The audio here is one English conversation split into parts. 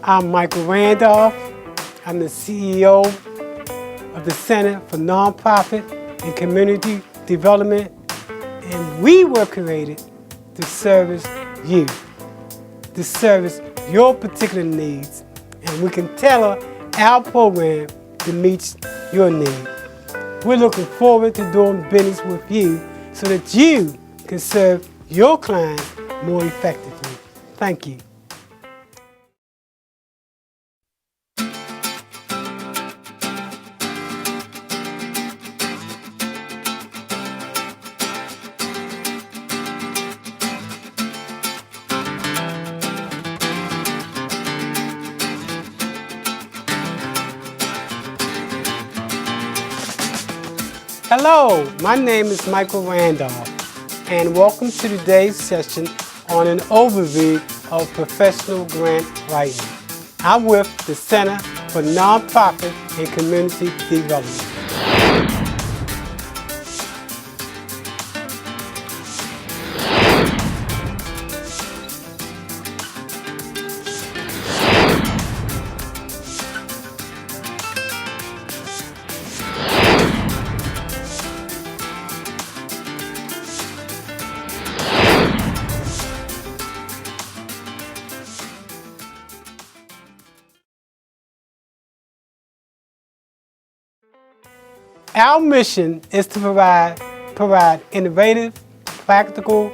I'm Michael Randolph. I'm the CEO of the Center for Nonprofit and Community Development, and we were created to service you, to service your particular needs, and we can tailor our program to meet your need. We're looking forward to doing business with you so that you can serve your clients more effectively. Thank you. Hello, my name is Michael Randolph, and welcome to today's session on an overview of professional grant writing. I'm with the Center for Nonprofit and Community Development. Our mission is to provide innovative, practical,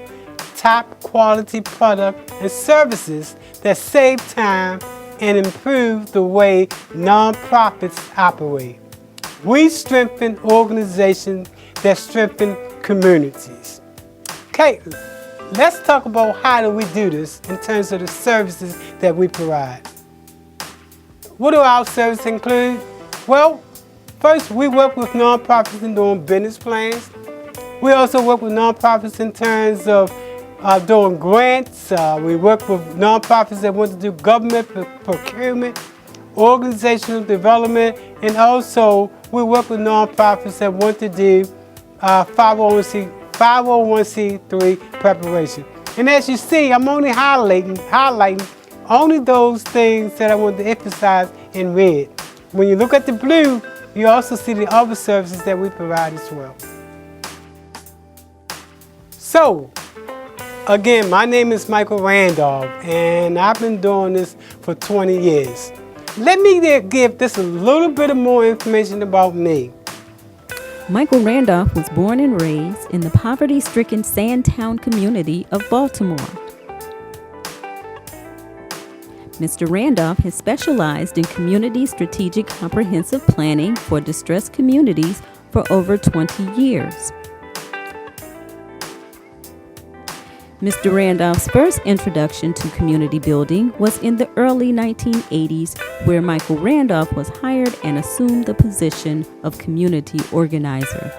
top quality products and services that save time and improve the way nonprofits operate. We strengthen organizations that strengthen communities. Okay, let's talk about how do we do this in terms of the services that we provide. What do our services include? Well, first, we work with nonprofits in doing business plans. We also work with nonprofits in terms of doing grants. We work with nonprofits that want to do government procurement, organizational development, and also we work with nonprofits that want to do 501c3 preparation. And as you see, I'm only highlighting only those things that I want to emphasize in red. When you look at the blue, you also see the other services that we provide as well. So, again, my name is Michael Randolph, and I've been doing this for 20 years. Let me give this a little bit of more information about me. Michael Randolph was born and raised in the poverty-stricken Sandtown community of Baltimore. Mr. Randolph has specialized in community strategic comprehensive planning for distressed communities for over 20 years. Mr. Randolph's first introduction to community building was in the early 1980s, where Michael Randolph was hired and assumed the position of community organizer.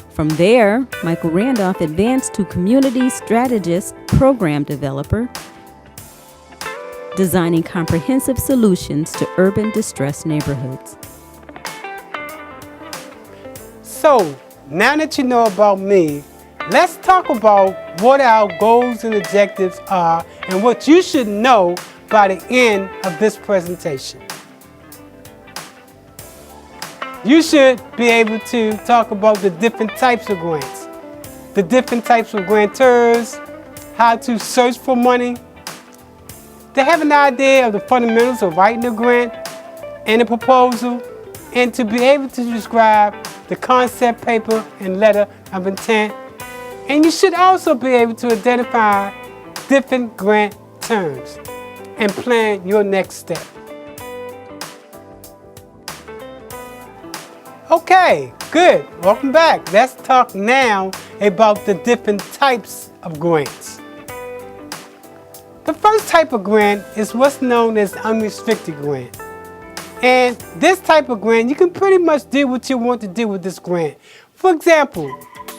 From there, Michael Randolph advanced to community strategist, program developer, designing comprehensive solutions to urban distressed neighborhoods. So, now that you know about me, let's talk about what our goals and objectives are and what you should know by the end of this presentation. You should be able to talk about the different types of grants, the different types of grantors, how to search for money, to have an idea of the fundamentals of writing a grant and a proposal, and to be able to describe the concept paper and letter of intent. And you should also be able to identify different grant terms and plan your next step. Okay, good. Welcome back. Let's talk now about the different types of grants. The first type of grant is what's known as unrestricted grant. And this type of grant, you can pretty much do what you want to do with this grant. For example,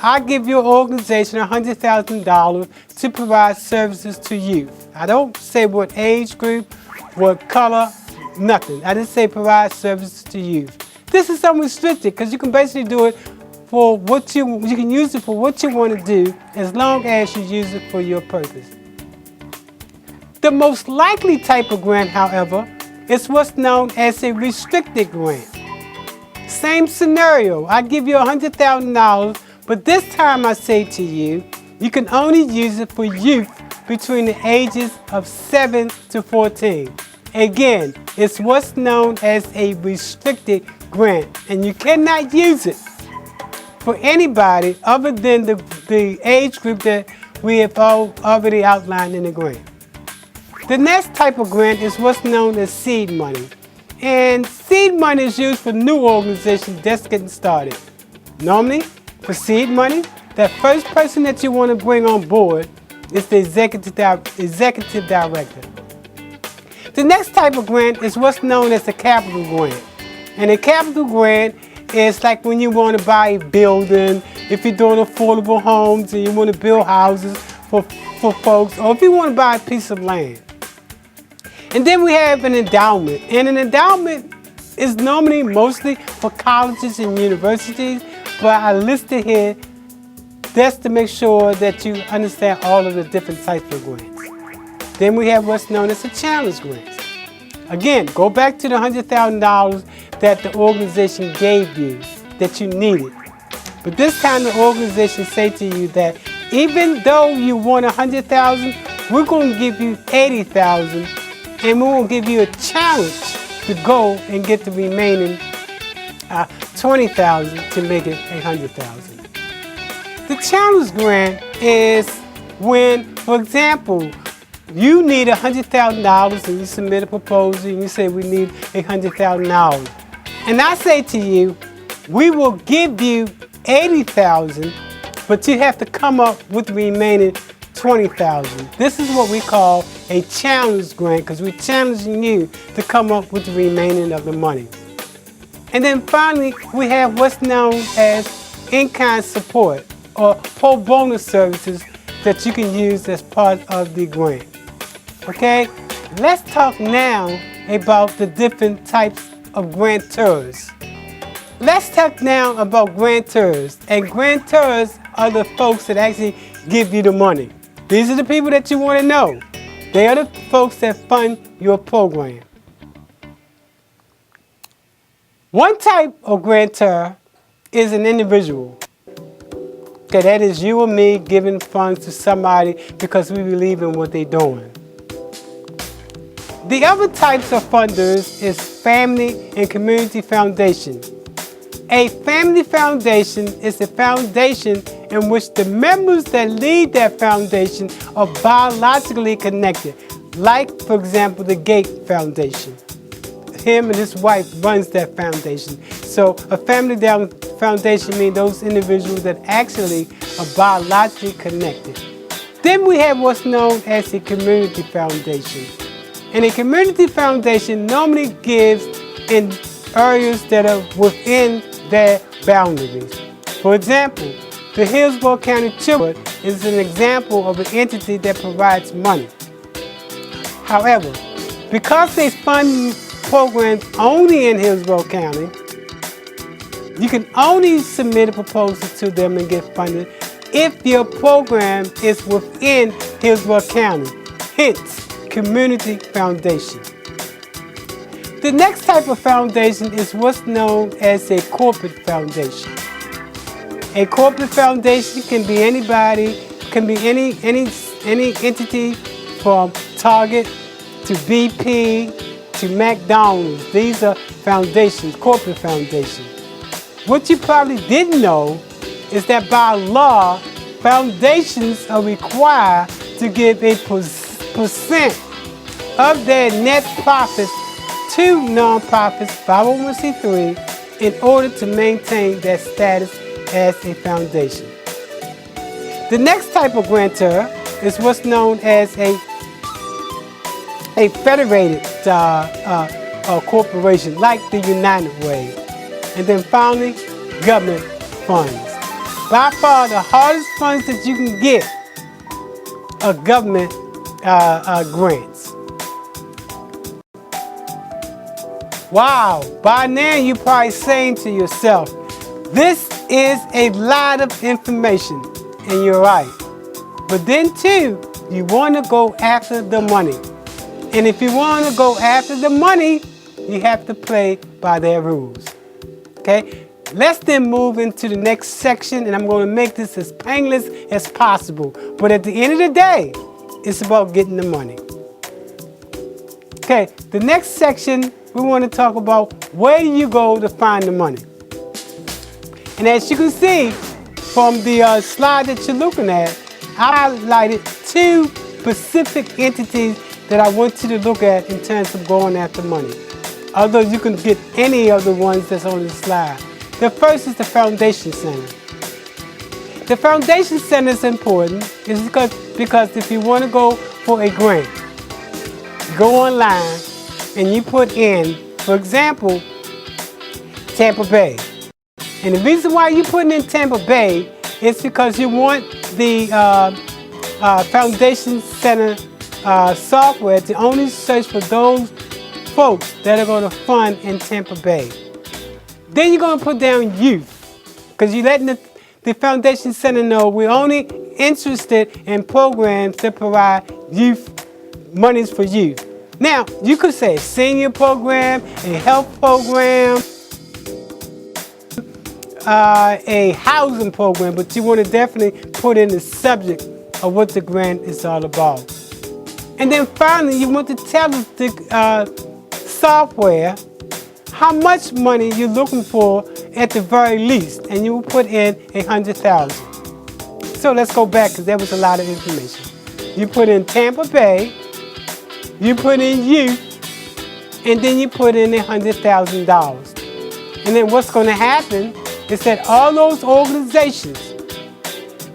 I give your organization $100,000 to provide services to youth. I don't say what age group, what color, nothing. I just say provide services to youth. This is unrestricted because you can basically do it for what you can use it for what you want to do, as long as you use it for your purpose. The most likely type of grant, however, is what's known as a restricted grant. Same scenario, I give you $100,000, but this time I say to you, you can only use it for youth between the ages of 7 to 14. Again, it's what's known as a restricted grant, and you cannot use it for anybody other than the age group that we have already outlined in the grant. The next type of grant is what's known as seed money. And seed money is used for new organizations just getting started. Normally, for seed money, the first person that you want to bring on board is the executive director. The next type of grant is what's known as a capital grant. And a capital grant is like when you want to buy a building, if you're doing affordable homes and you want to build houses for folks, or if you want to buy a piece of land. And then we have an endowment. And an endowment is normally mostly for colleges and universities, but I listed here just to make sure that you understand all of the different types of grants. Then we have what's known as a challenge grant. Again, go back to the $100,000 that the organization gave you that you needed. But this time the organization say to you that even though you want $100,000, we're going to give you $80,000, and we will give you a challenge to go and get the remaining $20,000 to make it $100,000. The challenge grant is when, for example, you need $100,000 and you submit a proposal and you say we need $100,000. And I say to you, we will give you $80,000, but you have to come up with the remaining $20,000. This is what we call a challenge grant, because we're challenging you to come up with the remaining of the money. And then finally, we have what's known as in-kind support or pro bono services that you can use as part of the grant. Okay, let's talk now about the different types of grantors. Let's talk now about grantors. And grantors are the folks that actually give you the money. These are the people that you want to know. They are the folks that fund your program. One type of grantor is an individual. Okay, that is you or me giving funds to somebody because we believe in what they're doing. The other types of funders is family and community foundation. A family foundation is a foundation in which the members that lead that foundation are biologically connected. Like, for example, the Gates Foundation. Him and his wife runs that foundation. So a family foundation means those individuals that actually are biologically connected. Then we have what's known as a community foundation. And a community foundation normally gives in areas that are within their boundaries. For example, the Hillsborough County Children is an example of an entity that provides money. However, because they fund programs only in Hillsborough County, you can only submit a proposal to them and get funded if your program is within Hillsborough County, hence community foundation. The next type of foundation is what's known as a corporate foundation. A corporate foundation can be anybody, can be any entity from Target to BP to McDonald's. These are foundations, corporate foundations. What you probably didn't know is that by law, foundations are required to give a percent of their net profits to nonprofits, 501c3, in order to maintain their status as a foundation. The next type of grantor is what's known as a federated corporation, like the United Way. And then finally, government funds. By far, the hardest funds that you can get are government grants. Wow, by now you're probably saying to yourself, This is a lot of information, and you're right. But then too, you want to go after the money. And if you want to go after the money, you have to play by their rules. Okay? Let's then move into the next section, and I'm going to make this as painless as possible. But at the end of the day, it's about getting the money. Okay, the next section, we want to talk about where you go to find the money. And as you can see from the slide that you're looking at, I highlighted two specific entities that I want you to look at in terms of going after money. Although you can get any of the ones that's on the slide. The first is the Foundation Center. The Foundation Center is important because if you want to go for a grant, you go online and you put in, for example, Tampa Bay. And the reason why you're putting in Tampa Bay is because you want the Foundation Center software to only search for those folks that are going to fund in Tampa Bay. Then you're going to put down youth, because you're letting the Foundation Center know we're only interested in programs that provide youth monies for youth. Now, you could say a senior program, a health program, a housing program, but you want to definitely put in the subject of what the grant is all about. And then finally, you want to tell the software how much money you're looking for at the very least, and you will put in 100,000. So let's go back, because there was a lot of information. You put in Tampa Bay, you put in youth, and then you put in $100,000. And then what's going to happen is that all those organizations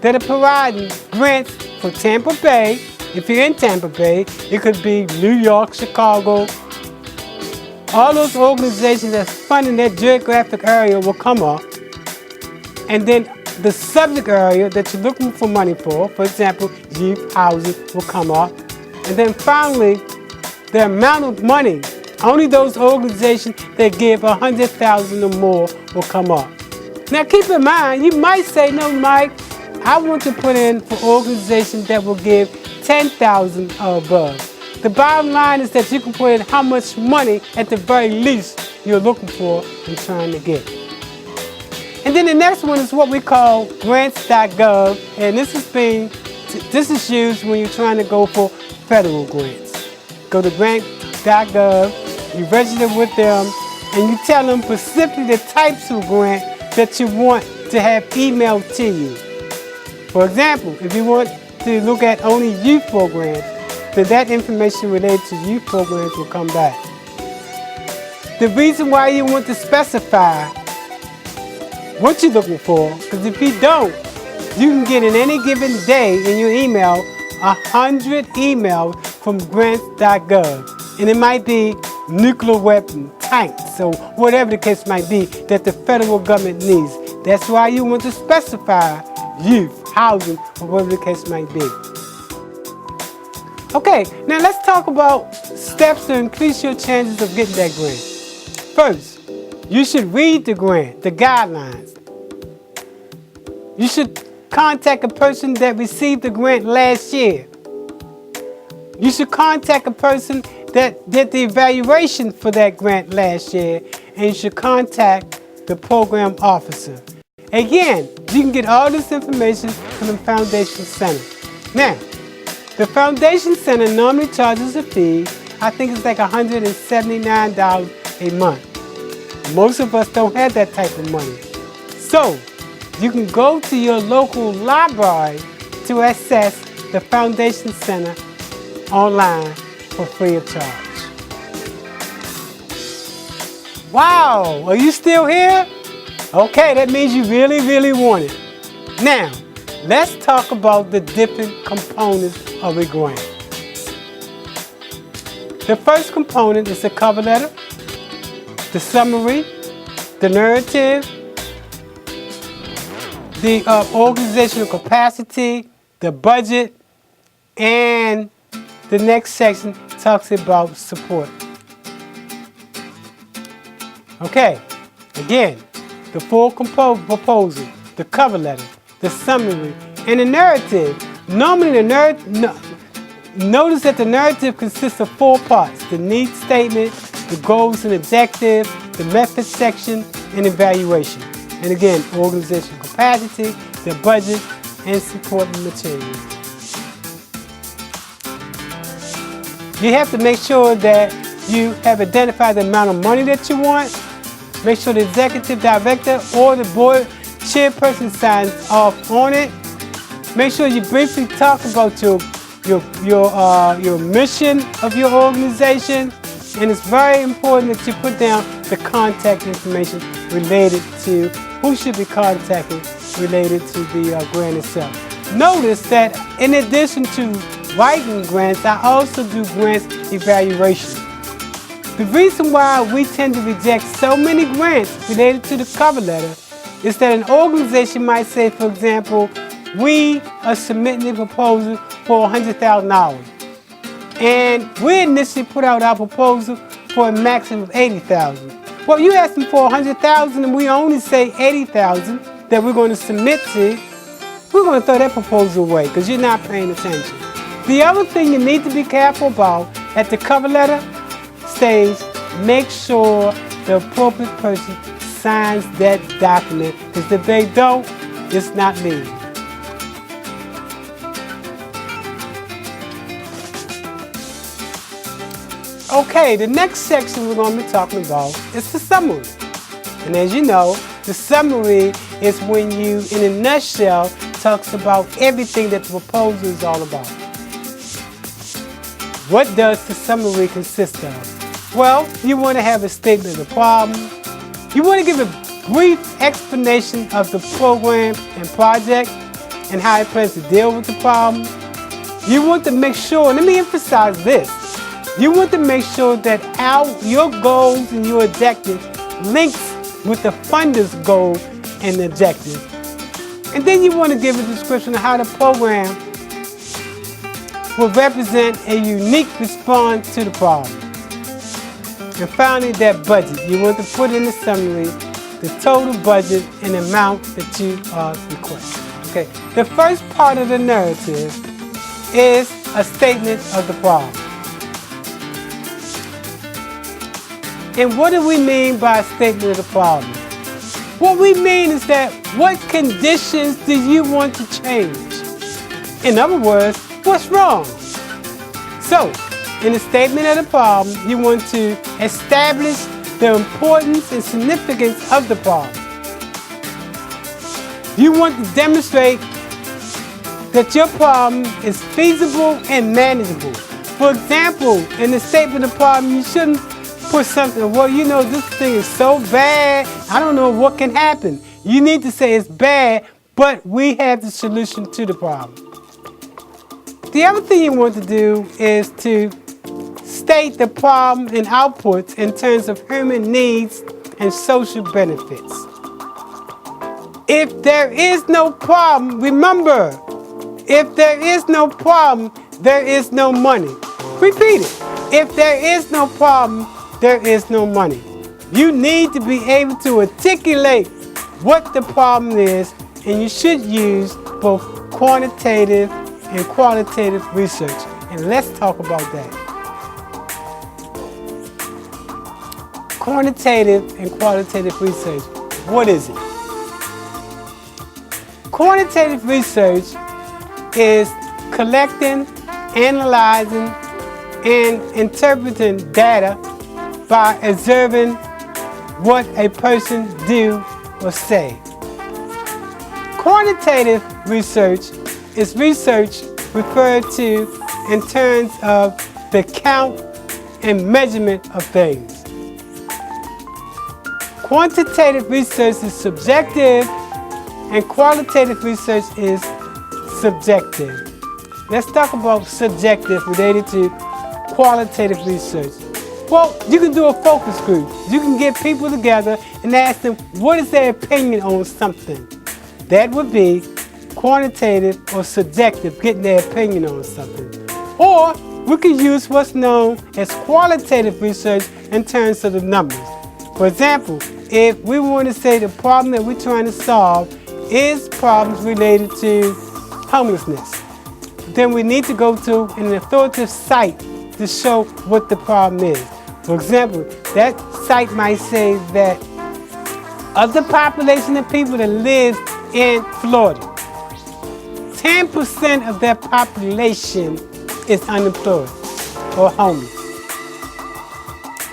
that are providing grants for Tampa Bay, if you're in Tampa Bay, it could be New York, Chicago, all those organizations that's funding that geographic area will come up, and then the subject area that you're looking for money for example, youth housing, will come up, and then finally, the amount of money, only those organizations that give 100,000 or more will come up. Now keep in mind, you might say, no, Mike, I want to put in for organizations that will give 10,000 or above. The bottom line is that you can put in how much money at the very least you're looking for and trying to get. And then the next one is what we call grants.gov, and this is used when you're trying to go for federal grants. Go to grants.gov, you register with them, and you tell them specifically the types of grant that you want to have emailed to you. For example, if you want to look at only youth programs, then that information related to youth programs will come back. The reason why you want to specify what you're looking for, because if you don't, you can get in any given day in your email 100 emails from grants.gov, and it might be nuclear weapon, tanks, or whatever the case might be that the federal government needs. That's why you want to specify youth, housing, or whatever the case might be. Okay, now let's talk about steps to increase your chances of getting that grant. First, you should read the grant, the guidelines. You should contact a person that received the grant last year. You should contact a person that did the evaluation for that grant last year, and you should contact the program officer. Again, you can get all this information from the Foundation Center. Now, the Foundation Center normally charges a fee. I think it's like $179 a month. Most of us don't have that type of money. So, you can go to your local library to access the Foundation Center online for free of charge. Wow, are you still here? Okay, that means you really, really want it. Now, let's talk about the different components of a grant. The first component is the cover letter, the summary, the narrative, the organizational capacity, the budget, and the next section talks about support. Okay, again, the full proposal, the cover letter, the summary, and the narrative. Normally, notice that the narrative consists of 4 parts: the needs statement, the goals and objectives, the method section, and evaluation. And again, organizational capacity, the budget, and supporting materials. You have to make sure that you have identified the amount of money that you want. Make sure the executive director or the board chairperson signs off on it. Make sure you briefly talk about your mission of your organization. And it's very important that you put down the contact information related to who should be contacted related to the grant itself. Notice that in addition to writing grants, I also do grants evaluation. The reason why we tend to reject so many grants related to the cover letter is that an organization might say, for example, we are submitting a proposal for $100,000. And we initially put out our proposal for a maximum of $80,000. Well, you ask them for $100,000 and we only say $80,000 that we're going to submit to, we're going to throw that proposal away because you're not paying attention. The other thing you need to be careful about at the cover letter stage, make sure the appropriate person signs that document, because if they don't, it's not legal. Okay, the next section we're going to be talking about is the summary. And as you know, the summary is when you, in a nutshell, talks about everything that the proposal is all about. What does the summary consist of? Well, you want to have a statement of the problem. You want to give a brief explanation of the program and project and how it plans to deal with the problem. You want to make sure, let me emphasize this, you want to make sure that your goals and your objectives links with the funder's goal and objective. And then you want to give a description of how the program will represent a unique response to the problem. And finally, that budget. You want to put in the summary the total budget and amount that you are requesting. Okay. The first part of the narrative is a statement of the problem. And what do we mean by a statement of the problem? What we mean is that what conditions do you want to change? In other words, what's wrong? So, in the statement of the problem, you want to establish the importance and significance of the problem. You want to demonstrate that your problem is feasible and manageable. For example, in the statement of the problem, you shouldn't put something, well, you know, this thing is so bad, I don't know what can happen. You need to say it's bad, but we have the solution to the problem. The other thing you want to do is to state the problem and outputs in terms of human needs and social benefits. If there is no problem, remember, if there is no problem, there is no money. Repeat it. If there is no problem, there is no money. You need to be able to articulate what the problem is, and you should use both quantitative and qualitative research. And let's talk about that. Quantitative and qualitative research. What is it? Quantitative research is collecting, analyzing, and interpreting data by observing what a person do or say. Quantitative research is research referred to in terms of the count and measurement of things. Quantitative research is subjective and qualitative research is subjective. Let's talk about subjective related to qualitative research. Well, you can do a focus group. You can get people together and ask them what is their opinion on something. That would be quantitative or subjective, getting their opinion on something. Or we could use what's known as qualitative research in terms of the numbers. For example, if we want to say the problem that we're trying to solve is problems related to homelessness, then we need to go to an authoritative site to show what the problem is. For example, that site might say that of the population of people that live in Florida, 10% of that population is unemployed or homeless.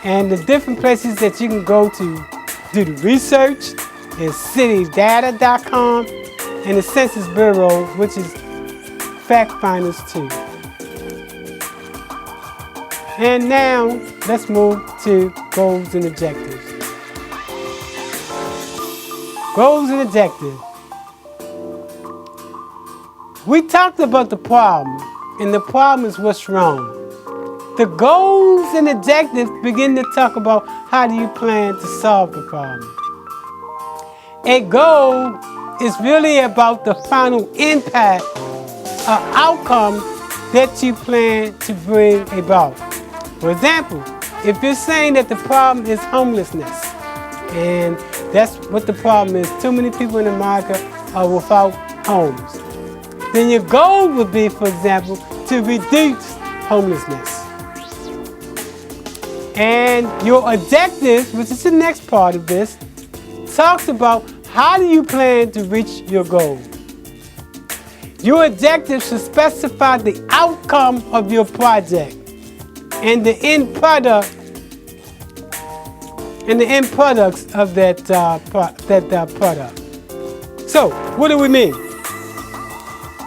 And the different places that you can go to do the research is citydata.com and the Census Bureau, which is Fact Finders too. And now let's move to goals and objectives. Goals and objectives. We talked about the problem, and the problem is what's wrong. The goals and objectives begin to talk about how do you plan to solve the problem. A goal is really about the final impact or outcome that you plan to bring about. For example, if you're saying that the problem is homelessness, and that's what the problem is, too many people in America are without homes, then your goal would be, for example, to reduce homelessness. And your objectives, which is the next part of this, talks about how do you plan to reach your goal. Your objectives should specify the outcome of your project and the end product and the end products of that product. So, what do we mean?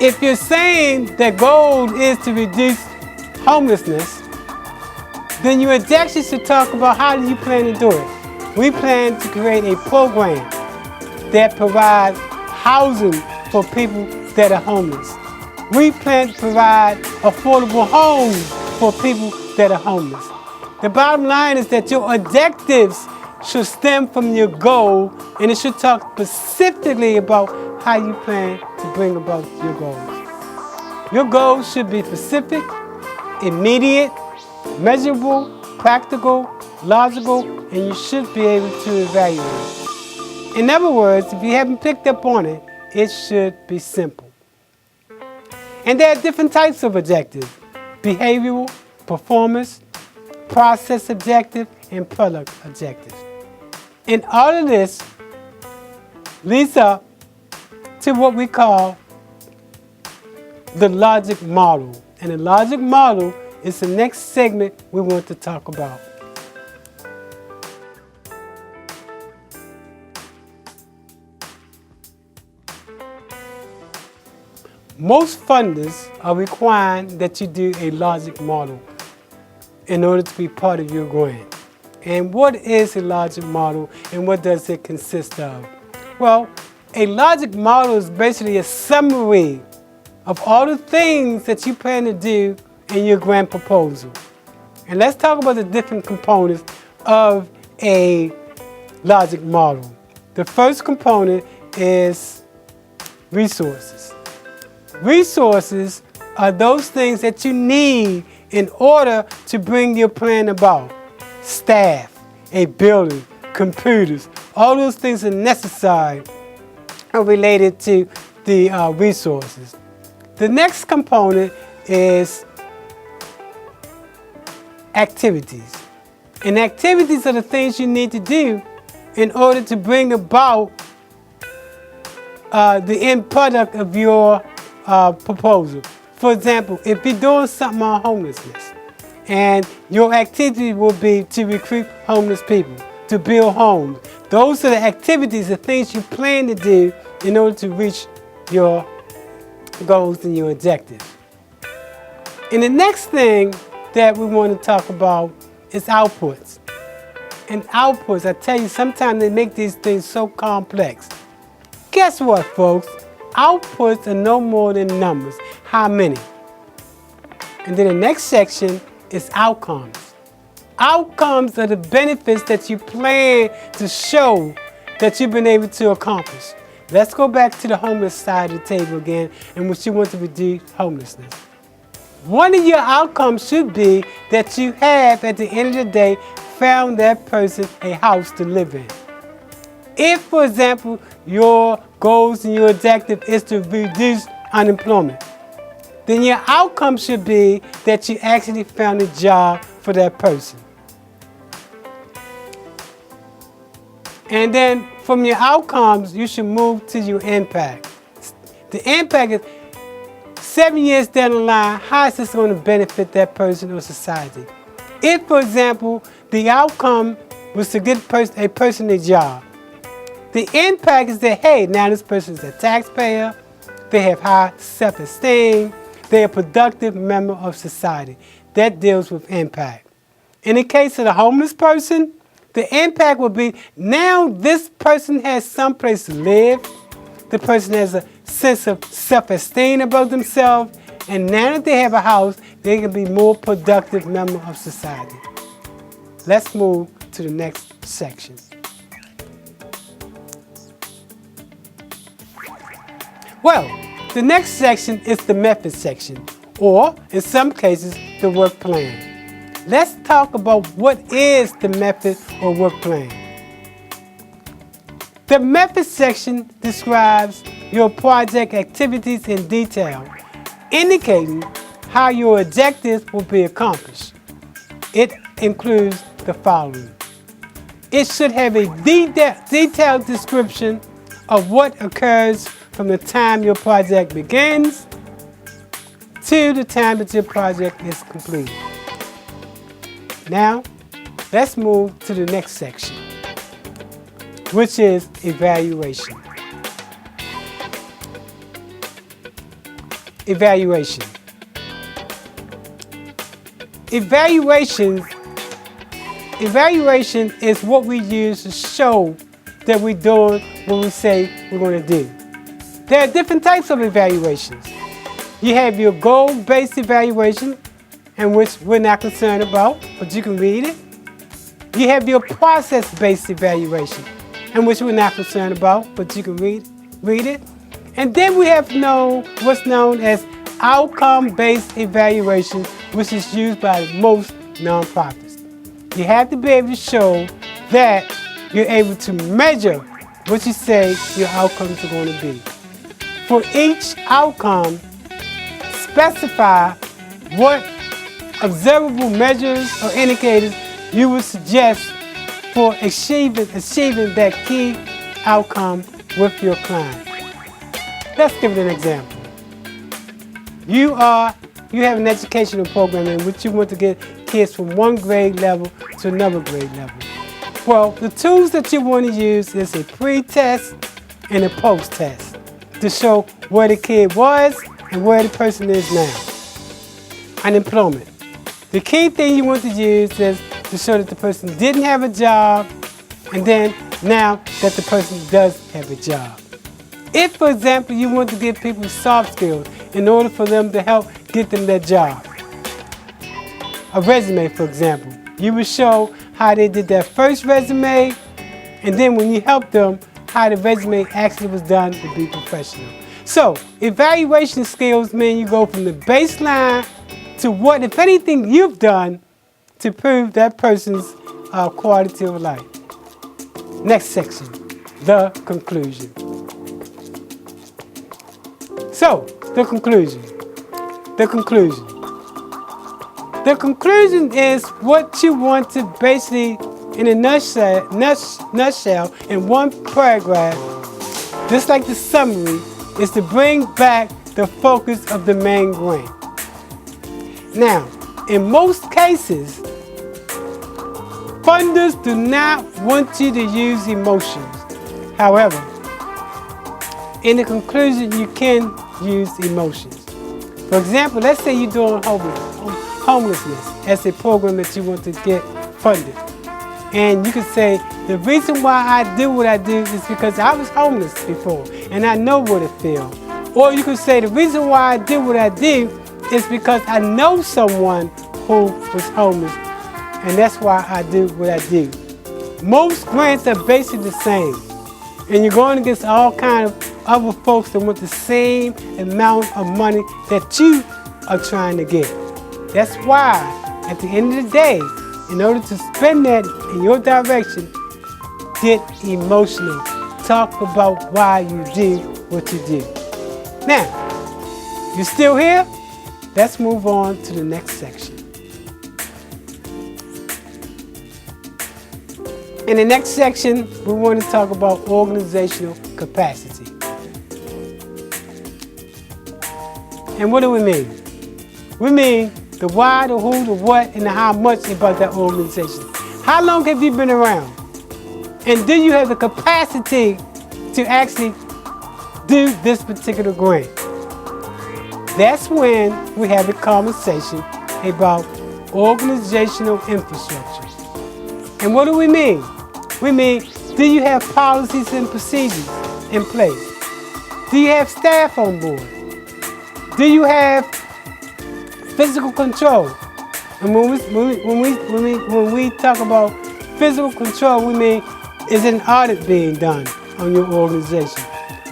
If you're saying the goal is to reduce homelessness, then your objectives should talk about how do you plan to do it. We plan to create a program that provides housing for people that are homeless. We plan to provide affordable homes for people that are homeless. The bottom line is that your objectives should stem from your goal, and it should talk specifically about how you plan to bring about your goals. Your goals should be specific, immediate, measurable, practical, logical, and you should be able to evaluate. In other words, if you haven't picked up on it, it should be simple. And there are different types of objectives: behavioral, performance, process objective, and product objectives. And all of this leads up to what we call the logic model. And the logic model is the next segment we want to talk about. Most funders are requiring that you do a logic model in order to be part of your grant. And what is a logic model and what does it consist of? Well, a logic model is basically a summary of all the things that you plan to do in your grant proposal. And let's talk about the different components of a logic model. The first component is resources. Resources are those things that you need in order to bring your plan about. Staff, a building, computers, all those things are necessary are related to the resources. The next component is activities. And activities are the things you need to do in order to bring about the end product of your proposal. For example, if you're doing something on homelessness, and your activity will be to recruit homeless people, to build homes. Those are the activities, the things you plan to do in order to reach your goals and your objectives. And the next thing that we want to talk about is outputs. And outputs, I tell you, sometimes they make these things so complex. Guess what, folks? Outputs are no more than numbers. How many? And then the next section is outcomes. Outcomes are the benefits that you plan to show that you've been able to accomplish. Let's go back to the homeless side of the table again, in which you want to reduce homelessness. One of your outcomes should be that you have, at the end of the day, found that person a house to live in. If, for example, your goals and your objective is to reduce unemployment, then your outcome should be that you actually found a job for that person. And then from your outcomes, you should move to your impact. The impact is 7 years down the line, how is this going to benefit that person or society? If, for example, the outcome was to get a person a job, the impact is that, hey, now this person is a taxpayer, they have high self-esteem, they're a productive member of society. That deals with impact. In the case of the homeless person, the impact will be now this person has some place to live, the person has a sense of self-esteem about themselves, and now that they have a house, they can be more productive member of society. Let's move to the next section. Well, the next section is the method section, or in some cases, the work plan. Let's talk about what is the method or work plan. The method section describes your project activities in detail, indicating how your objectives will be accomplished. It includes the following. It should have a detailed description of what occurs from the time your project begins to the time that your project is completed. Now, let's move to the next section, which is evaluation. Evaluation. Evaluation is what we use to show that we're doing what we say we're going to do. There are different types of evaluations. You have your goal-based evaluation, in which we're not concerned about, but you can read it. You have your process-based evaluation, in which we're not concerned about, but you can read it. And then we have what's known as outcome-based evaluation, which is used by most nonprofits. You have to be able to show that you're able to measure what you say your outcomes are going to be. For each outcome, specify what observable measures or indicators you would suggest for achieving that key outcome with your client. Let's give it an example. You have an educational program in which you want to get kids from one grade level to another grade level. Well, the tools that you want to use is a pre-test and a post-test to show where the kid was and where the person is now. Unemployment. The key thing you want to use is to show that the person didn't have a job, and then now that the person does have a job. If, for example, you want to give people soft skills in order for them to help get them that job. A resume, for example. You would show how they did their first resume, and then when you help them, how the resume actually was done to be professional. So, evaluation skills mean you go from the baseline to what, if anything, you've done to prove that person's quality of life. Next section, the conclusion. So, the conclusion. The conclusion is what you want to basically, in a nutshell, in one paragraph, just like the summary, is to bring back the focus of the main point. Now, in most cases, funders do not want you to use emotions. However, in the conclusion, you can use emotions. For example, let's say you're doing homelessness as a program that you want to get funded. And you could say, the reason why I do what I do is because I was homeless before and I know what it feels. Or you could say, the reason why I do what I do is because I know someone who was homeless and that's why I do what I do. Most grants are basically the same. And you're going against all kinds of other folks that want the same amount of money that you are trying to get. That's why, at the end of the day, in order to spend that in your direction, get emotional. Talk about why you do what you do. Now, you still here? Let's move on to the next section. In the next section, we want to talk about organizational capacity. And what do we mean? We mean the why, the who, the what, and the how much about that organization. How long have you been around? And do you have the capacity to actually do this particular grant? That's when we have a conversation about organizational infrastructure. And what do we mean? We mean, do you have policies and procedures in place? Do you have staff on board? Do you have physical control? And when we talk about physical control, we mean, is an audit being done on your organization?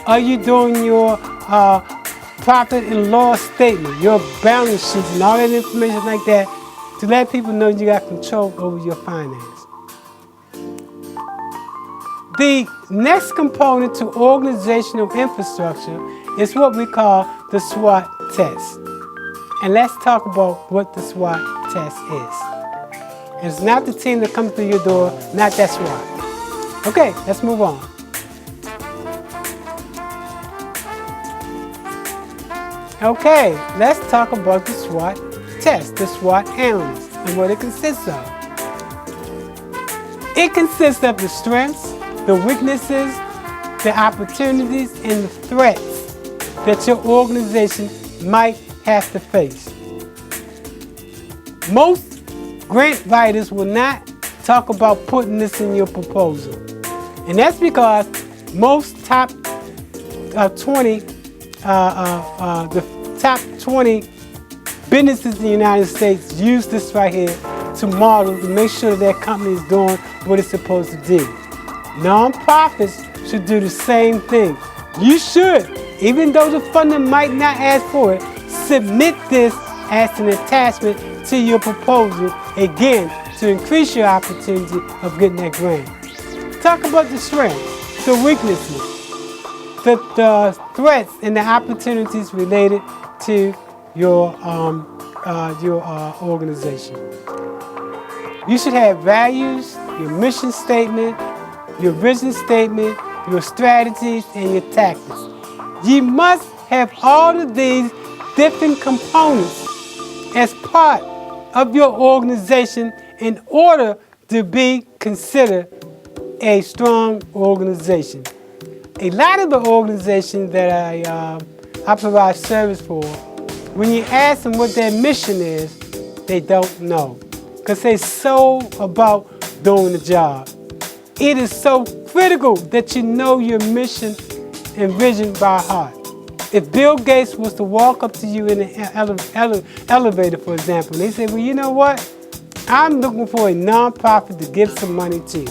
Are you doing your profit and loss statement, your balance sheets, and all that information like that to let people know you got control over your finance? The next component to organizational infrastructure is what we call the SWOT test. And let's talk about what the SWOT test is. It's not the team that comes through your door, not that SWOT. Okay, let's move on. Okay, let's talk about the SWOT test, the SWOT analysis, and what it consists of. It consists of the strengths, the weaknesses, the opportunities, and the threats that your organization might have to face. Most grant writers will not talk about putting this in your proposal. And that's because most top 20 businesses in the United States use this right here to model, to make sure their company is doing what it's supposed to do. Nonprofits should do the same thing. You should, even though the funder might not ask for it, submit this as an attachment to your proposal, again, to increase your opportunity of getting that grant. Talk about the strengths, the weaknesses, the threats and the opportunities related to your organization. You should have values, your mission statement, your vision statement, your strategies, and your tactics. You must have all of these different components as part of your organization in order to be considered a strong organization. A lot of the organizations that I provide service for, when you ask them what their mission is, they don't know, because they're so about doing the job. It is so critical that you know your mission and vision by heart. If Bill Gates was to walk up to you in an elevator, for example, and he said, well, you know what? I'm looking for a nonprofit to give some money to.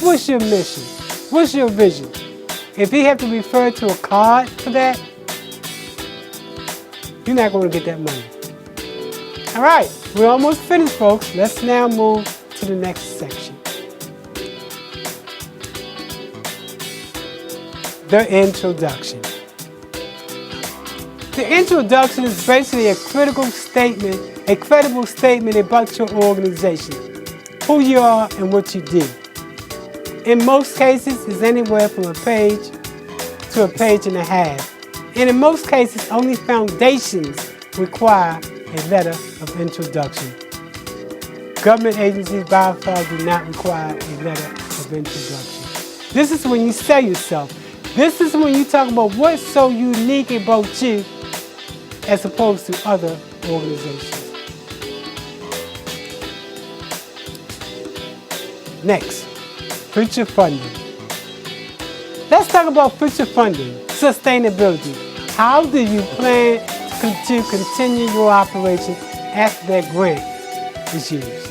What's your mission? What's your vision? If he had to refer to a card for that, you're not going to get that money. All right, we're almost finished, folks. Let's now move to the next section. The introduction. The introduction is basically a credible statement about your organization, who you are and what you do. In most cases, it's anywhere from a page to a page and a half. And in most cases, only foundations require a letter of introduction. Government agencies by far do not require a letter of introduction. This is when you sell yourself. This is when you talk about what's so unique about you as opposed to other organizations. Next, future funding. Let's talk about future funding, sustainability. How do you plan to continue your operation after that grant is used?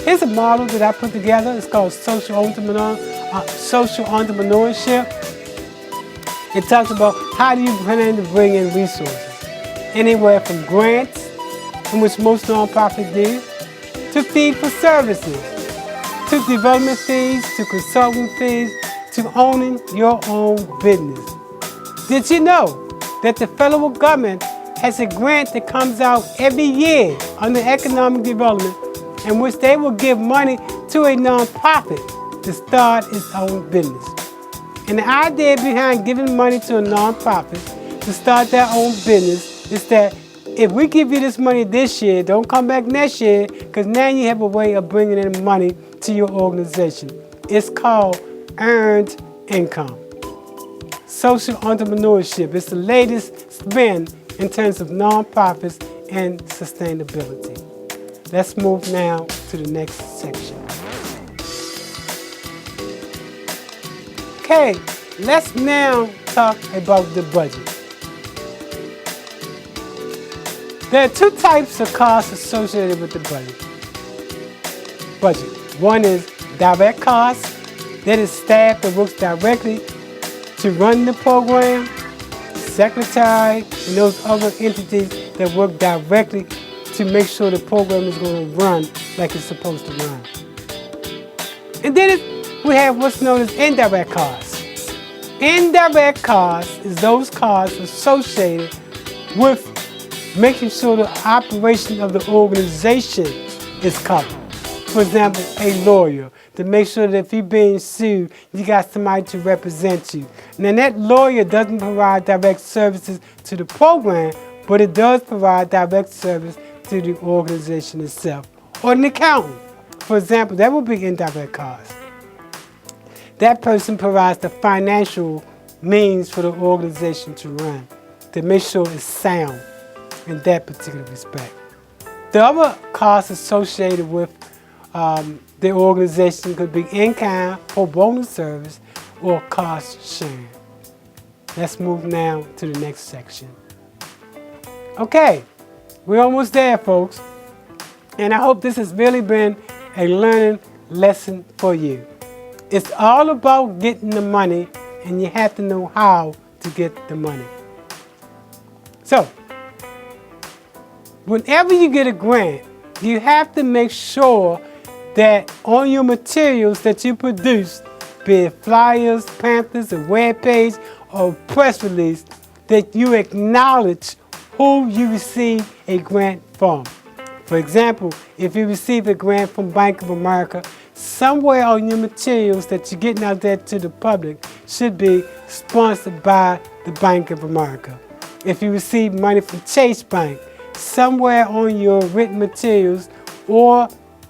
Here's a model that I put together. It's called social entrepreneurship. It talks about how do you plan to bring in resources, anywhere from grants, in which most nonprofits do, to fee for services. to development fees, to consulting fees, to owning your own business. Did you know that the federal government has a grant that comes out every year under economic development in which they will give money to a nonprofit to start its own business? And the idea behind giving money to a nonprofit to start their own business is that if we give you this money this year, don't come back next year, because now you have a way of bringing in money to your organization. It's called earned income. Social entrepreneurship is the latest spin in terms of nonprofits and sustainability. Let's move now to the next section. Okay, let's now talk about the budget. There are two types of costs associated with the budget. One is direct costs, that is staff that works directly to run the program, secretary, and those other entities that work directly to make sure the program is going to run like it's supposed to run. And then we have what's known as indirect costs. Indirect costs is those costs associated with making sure the operation of the organization is covered. For example, a lawyer, to make sure that if you're being sued, you got somebody to represent you. Now that lawyer doesn't provide direct services to the program, but it does provide direct service to the organization itself. Or an accountant, for example, that would be indirect costs. That person provides the financial means for the organization to run, to make sure it's sound in that particular respect. The other costs associated with the organization could be in-kind, pro bono service, or cost sharing. Let's move now to the next section. Okay, we're almost there, folks. And I hope this has really been a learning lesson for you. It's all about getting the money, and you have to know how to get the money. So, whenever you get a grant, you have to make sure that on your materials that you produce, be it flyers, pamphlets, a web page, or press release, that you acknowledge who you received a grant from. For example, if you receive a grant from Bank of America, somewhere on your materials that you're getting out there to the public should be sponsored by the Bank of America. If you receive money from Chase Bank, somewhere on your written materials or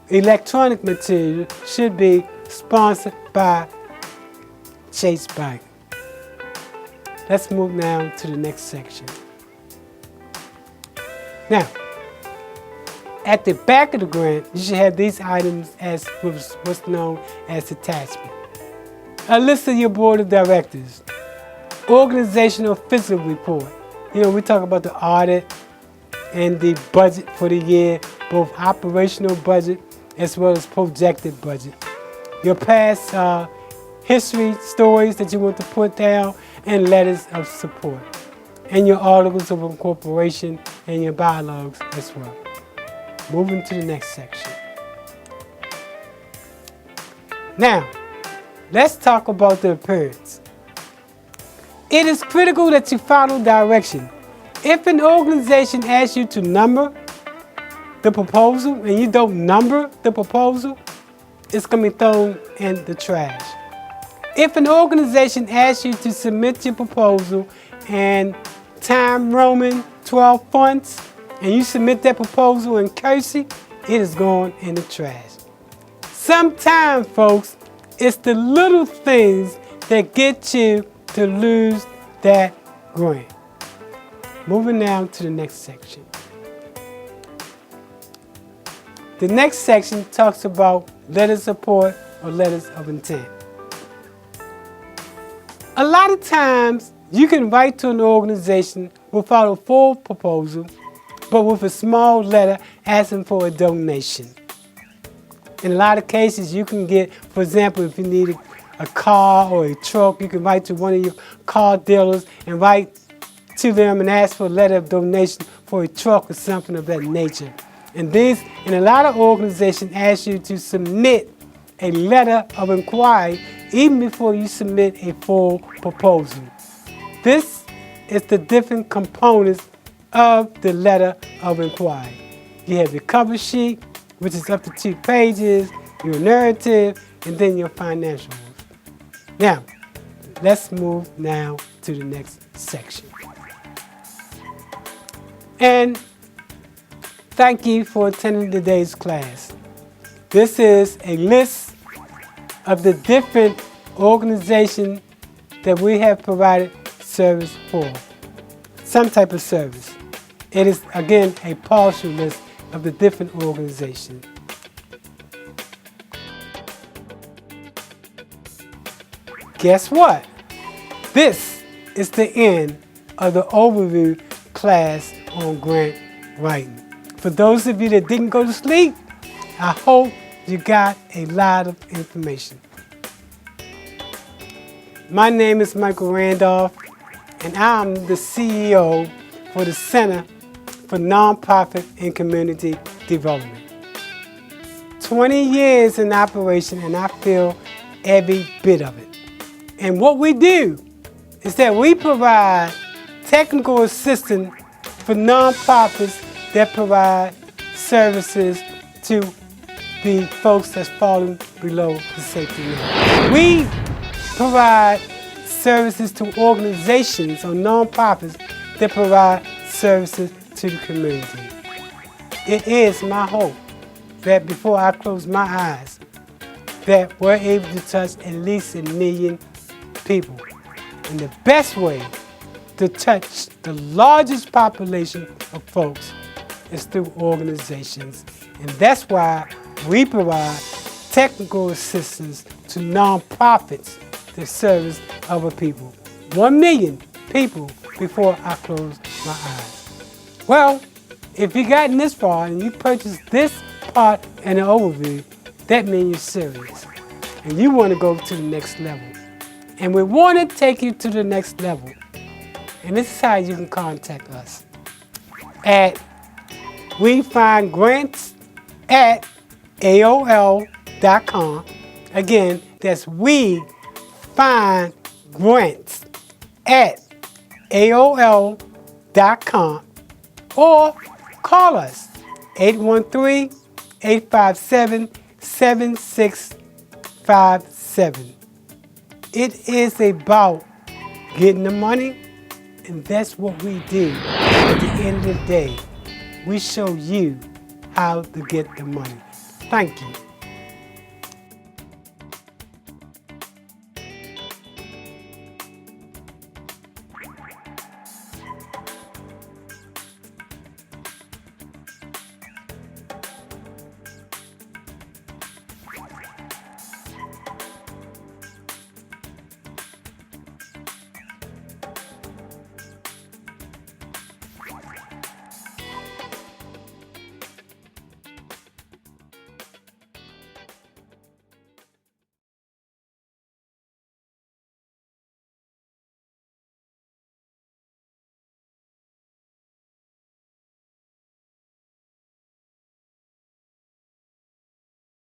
electronic material should be sponsored by Chase Bank. Let's move now to the next section. Now, at the back of the grant, you should have these items as what's known as attachment. A list of your board of directors, organizational fiscal report. We talk about the audit and the budget for the year, both operational budget as well as projected budget. Your past history stories that you want to put down, and letters of support. And your articles of incorporation and your bylaws as well. Moving to the next section. Now, let's talk about the appearance. It is critical that you follow direction. If an organization asks you to number the proposal and you don't number the proposal, it's going to be thrown in the trash. If an organization asks you to submit your proposal in Time Roman 12 fonts and you submit that proposal in cursive, it is going in the trash. Sometimes, folks, it's the little things that get you to lose that grant. Moving now to the next section. The next section talks about letters of support or letters of intent. A lot of times, you can write to an organization without a full proposal, but with a small letter asking for a donation. In a lot of cases, you can get, for example, if you need a car or a truck, you can write to one of your car dealers and write to them and ask for a letter of donation for a truck or something of that nature. And a lot of organizations ask you to submit a letter of inquiry even before you submit a full proposal. This is the different components of the letter of inquiry. You have your cover sheet, which is up to 2 pages, your narrative, and then your financials. Now, let's move now to the next section. And thank you for attending today's class. This is a list of the different organizations that we have provided service for, some type of service. It is, again, a partial list of the different organizations. Guess what? This is the end of the overview class on grant writing. For those of you that didn't go to sleep, I hope you got a lot of information. My name is Michael Randolph, and I'm the CEO for the Center for Nonprofit and Community Development. 20 years in operation, and I feel every bit of it. And what we do is that we provide technical assistance for nonprofits that provide services to the folks that's falling below the safety net. We provide services to organizations or nonprofits that provide services to the community. It is my hope that before I close my eyes, that we're able to touch at least 1 million people. And the best way to touch the largest population of folks is through organizations. And that's why we provide technical assistance to nonprofits that service other people. 1 million people before I close my eyes. Well, if you gotten this far and you purchased this part in the overview, that means you're serious. And you want to go to the next level. And we want to take you to the next level. And this is how you can contact us. We find grants at AOL.com. Again, that's we find grants at AOL.com. Or call us 813-857-7657. It is about getting the money, and that's what we do. At the end of the day, we show you how to get the money. Thank you.